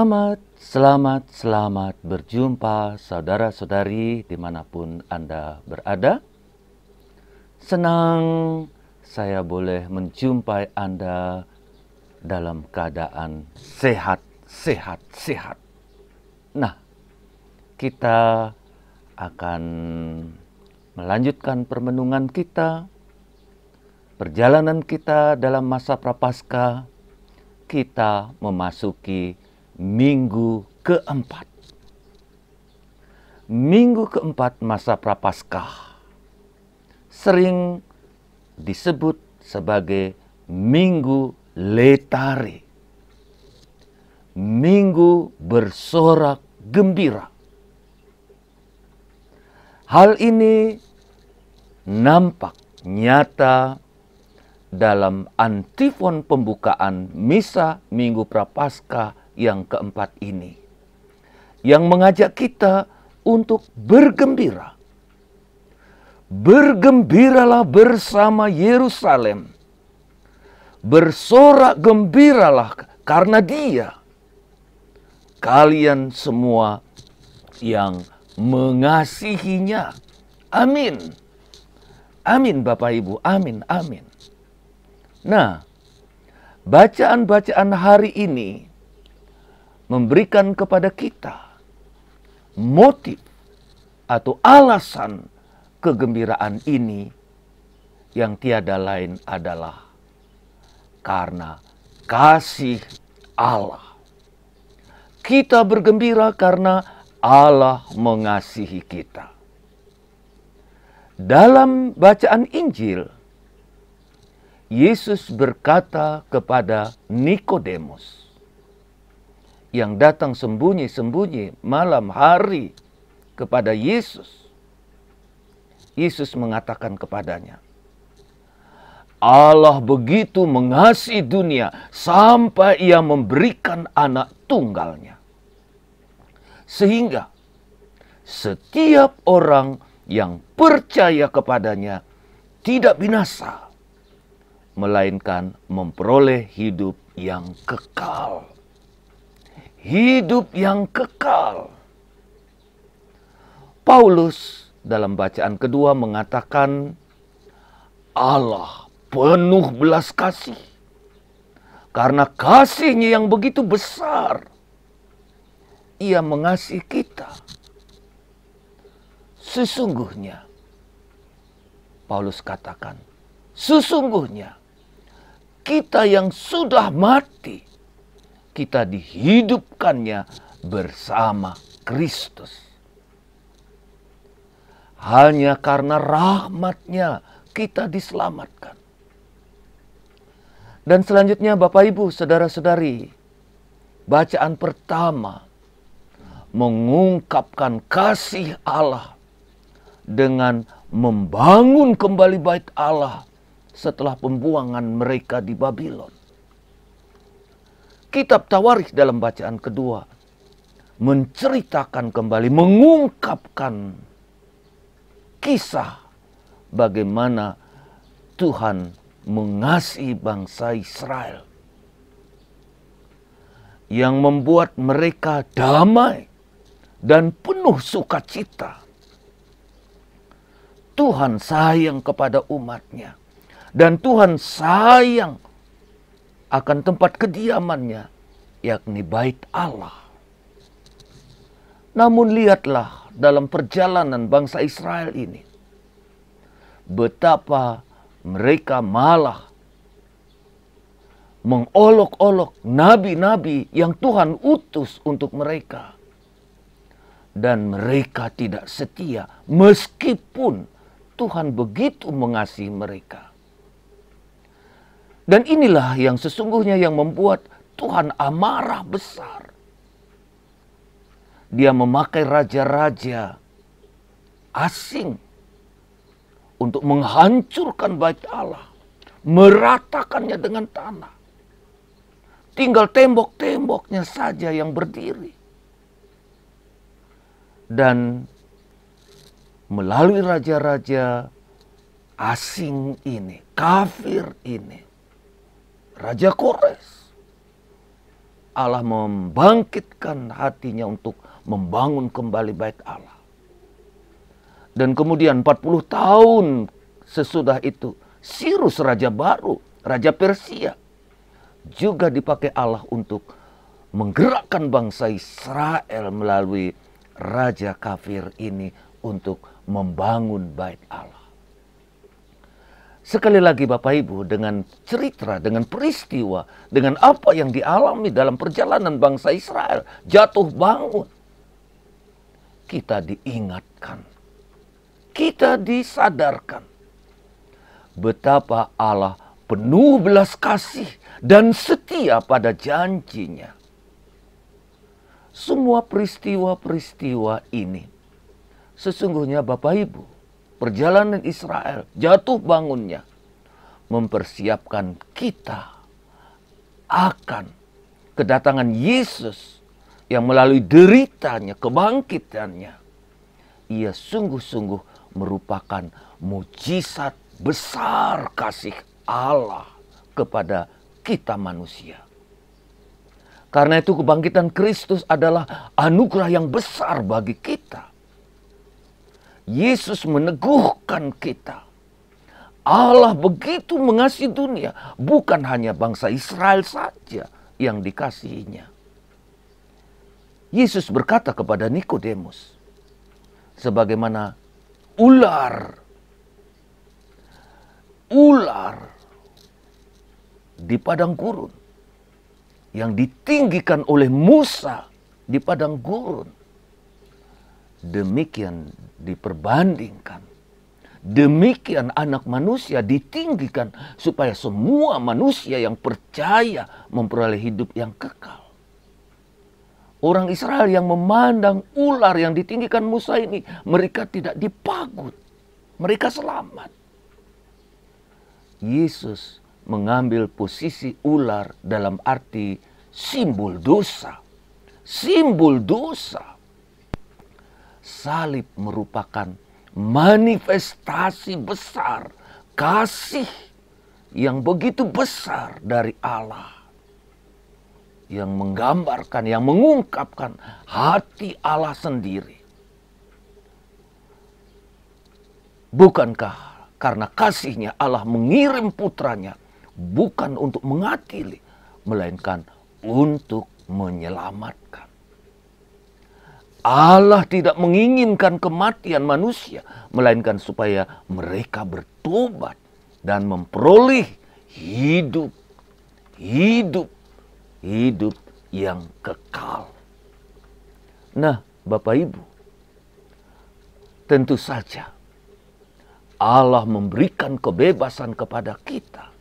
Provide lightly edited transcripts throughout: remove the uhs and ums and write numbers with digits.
Selamat berjumpa saudara-saudari dimanapun Anda berada. Senang saya boleh menjumpai Anda dalam keadaan sehat. Nah, kita akan melanjutkan permenungan kita, perjalanan kita dalam masa Prapaskah. Kita memasuki minggu keempat. Minggu keempat masa Prapaskah sering disebut sebagai Minggu Letare. Minggu bersorak gembira. Hal ini nampak nyata dalam antifon pembukaan misa Minggu Prapaskah yang keempat ini, yang mengajak kita untuk bergembira. Bergembiralah bersama Yerusalem. Bersorak gembiralah karena Dia. Kalian semua yang mengasihinya. Amin. Amin Bapak Ibu, amin. Nah, bacaan-bacaan hari ini memberikan kepada kita motif atau alasan kegembiraan ini yang tiada lain adalah karena kasih Allah. Kita bergembira karena Allah mengasihi kita. Dalam bacaan Injil, Yesus berkata kepada Nikodemus yang datang sembunyi-sembunyi malam hari kepada Yesus. Yesus mengatakan kepadanya, Allah begitu mengasihi dunia sampai Ia memberikan anak tunggalnya. Sehingga setiap orang yang percaya kepadanya tidak binasa, melainkan memperoleh hidup yang kekal. Hidup yang kekal. Paulus dalam bacaan kedua mengatakan Allah penuh belas kasih. Karena kasih-Nya yang begitu besar, Ia mengasihi kita. Sesungguhnya, Paulus katakan, sesungguhnya kita yang sudah mati, kita dihidupkannya bersama Kristus. Hanya karena rahmat-Nya kita diselamatkan. Dan selanjutnya Bapak Ibu, saudara-saudari, bacaan pertama mengungkapkan kasih Allah dengan membangun kembali bait Allah setelah pembuangan mereka di Babylon. Kitab Tawarikh dalam bacaan kedua menceritakan kembali, mengungkapkan kisah bagaimana Tuhan mengasihi bangsa Israel yang membuat mereka damai dan penuh sukacita. Tuhan sayang kepada umat-Nya. Dan Tuhan sayang akan tempat kediaman-Nya, yakni bait Allah. Namun lihatlah dalam perjalanan bangsa Israel ini, betapa mereka malah mengolok-olok nabi-nabi yang Tuhan utus untuk mereka. Dan mereka tidak setia meskipun Tuhan begitu mengasihi mereka. Dan inilah yang sesungguhnya yang membuat Tuhan amarah besar. Dia memakai raja-raja asing untuk menghancurkan bait Allah, meratakannya dengan tanah. Tinggal tembok-temboknya saja yang berdiri. Dan melalui raja-raja asing ini, kafir ini, Raja Kores, Allah membangkitkan hatinya untuk membangun kembali bait Allah. Dan kemudian 40 tahun sesudah itu, Sirus raja baru, raja Persia, juga dipakai Allah untuk menggerakkan bangsa Israel melalui raja kafir ini untuk membangun bait Allah. Sekali lagi Bapak Ibu, dengan cerita, dengan peristiwa, dengan apa yang dialami dalam perjalanan bangsa Israel, jatuh bangun, kita diingatkan, kita disadarkan betapa Allah penuh belas kasih dan setia pada janjinya. Semua peristiwa-peristiwa ini sesungguhnya Bapak Ibu, perjalanan Israel, jatuh bangunnya, mempersiapkan kita akan kedatangan Yesus yang melalui deritanya, kebangkitannya. Ia sungguh-sungguh merupakan mujizat besar kasih Allah kepada kita manusia. Karena itu kebangkitan Kristus adalah anugerah yang besar bagi kita. Yesus meneguhkan kita. Allah begitu mengasihi dunia, bukan hanya bangsa Israel saja yang dikasihinya. Yesus berkata kepada Nikodemus, sebagaimana ular di padang gurun yang ditinggikan oleh Musa di padang gurun, demikian diperbandingkan, demikian anak manusia ditinggikan supaya semua manusia yang percaya memperoleh hidup yang kekal. Orang Israel yang memandang ular yang ditinggikan Musa ini, mereka tidak dipagut, mereka selamat. Yesus mengambil posisi ular dalam arti simbol dosa. Simbol dosa. Salib merupakan manifestasi besar kasih yang begitu besar dari Allah, yang menggambarkan, yang mengungkapkan hati Allah sendiri. Bukankah karena kasihnya Allah mengirim putranya bukan untuk mengadili, melainkan untuk menyelamatkan. Allah tidak menginginkan kematian manusia, melainkan supaya mereka bertobat dan memperoleh hidup yang kekal. Nah, Bapak Ibu, tentu saja Allah memberikan kebebasan kepada kita.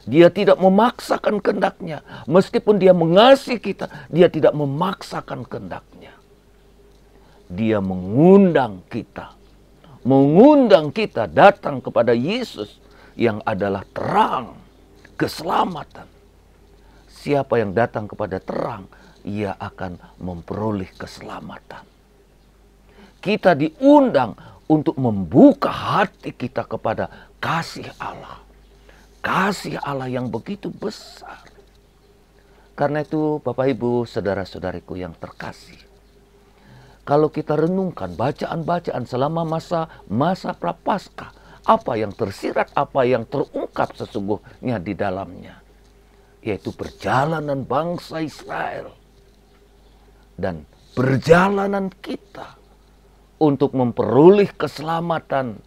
Dia tidak memaksakan kehendaknya. Meskipun dia mengasihi kita, dia tidak memaksakan kehendaknya. Dia mengundang kita. Mengundang kita datang kepada Yesus yang adalah terang, keselamatan. Siapa yang datang kepada terang, ia akan memperoleh keselamatan. Kita diundang untuk membuka hati kita kepada kasih Allah. Kasih Allah yang begitu besar. Karena itu Bapak Ibu, saudara-saudariku yang terkasih, kalau kita renungkan bacaan-bacaan selama masa Prapaskah, apa yang tersirat, apa yang terungkap sesungguhnya di dalamnya, yaitu perjalanan bangsa Israel dan perjalanan kita untuk memperoleh keselamatan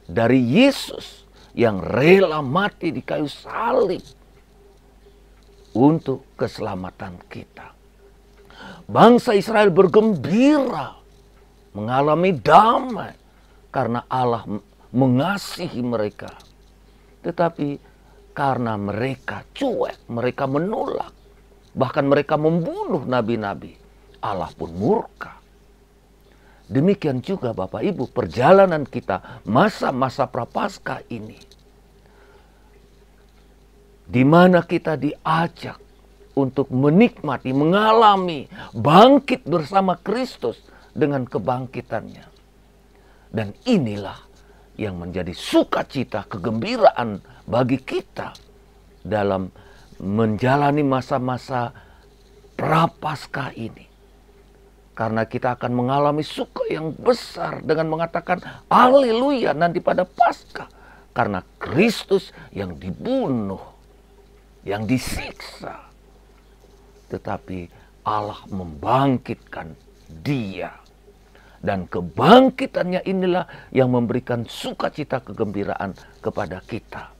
dari Yesus yang rela mati di kayu salib untuk keselamatan kita. Bangsa Israel bergembira, mengalami damai karena Allah mengasihi mereka. Tetapi karena mereka cuek, mereka menolak, bahkan mereka membunuh nabi-nabi, Allah pun murka. Demikian juga Bapak Ibu, perjalanan kita masa-masa Prapaskah ini, di mana kita diajak untuk menikmati, mengalami, bangkit bersama Kristus dengan kebangkitannya. Dan inilah yang menjadi sukacita, kegembiraan bagi kita dalam menjalani masa-masa Prapaskah ini. Karena kita akan mengalami suka yang besar dengan mengatakan haleluya nanti pada Paskah. Karena Kristus yang dibunuh, yang disiksa. Tetapi Allah membangkitkan dia. Dan kebangkitannya inilah yang memberikan sukacita kegembiraan kepada kita.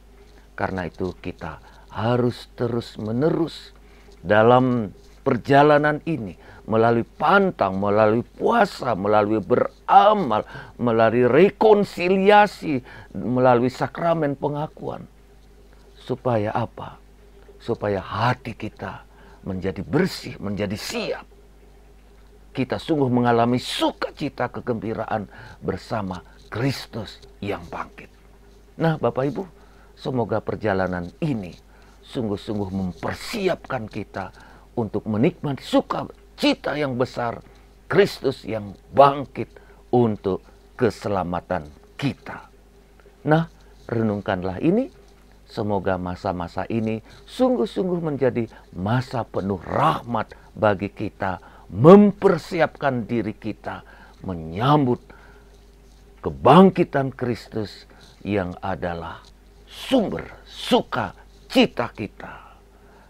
Karena itu kita harus terus-menerus dalam perjalanan ini, melalui pantang, melalui puasa, melalui beramal, melalui rekonsiliasi, melalui sakramen pengakuan. Supaya apa? Supaya hati kita menjadi bersih, menjadi siap. Kita sungguh mengalami sukacita kegembiraan bersama Kristus yang bangkit. Nah, Bapak Ibu, semoga perjalanan ini sungguh-sungguh mempersiapkan kita untuk menikmati sukacita yang besar Kristus yang bangkit untuk keselamatan kita. Nah, renungkanlah ini. Semoga masa-masa ini sungguh-sungguh menjadi masa penuh rahmat bagi kita, mempersiapkan diri kita menyambut kebangkitan Kristus yang adalah sumber sukacita kita.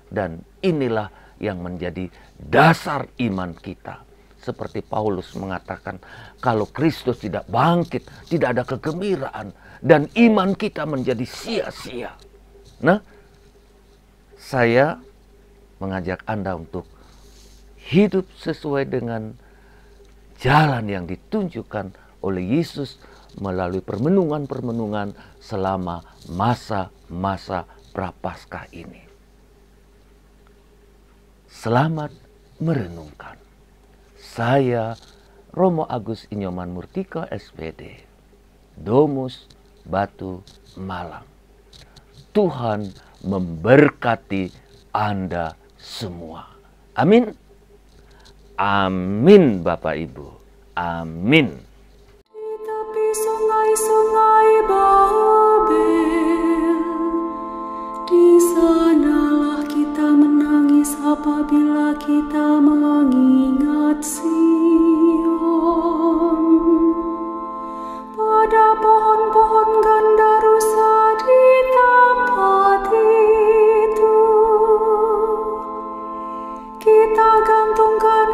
Dan inilah yang menjadi dasar iman kita. Seperti Paulus mengatakan, kalau Kristus tidak bangkit, tidak ada kegembiraan, dan iman kita menjadi sia-sia. Nah, saya mengajak Anda untuk hidup sesuai dengan jalan yang ditunjukkan oleh Yesus melalui permenungan-permenungan selama masa-masa Prapaskah ini. Selamat merenungkan. Saya Romo Agus Inyoman Murtika SPD, Domus Batu Malang. Tuhan memberkati Anda semua. Amin. Amin Bapak Ibu. Amin. Di tepi sungai-sungai Babel, di sanalah kita menangis apabila kita mengingat Sion. Pada pohon-pohon gandarusa di tempat itu, kita gantungkan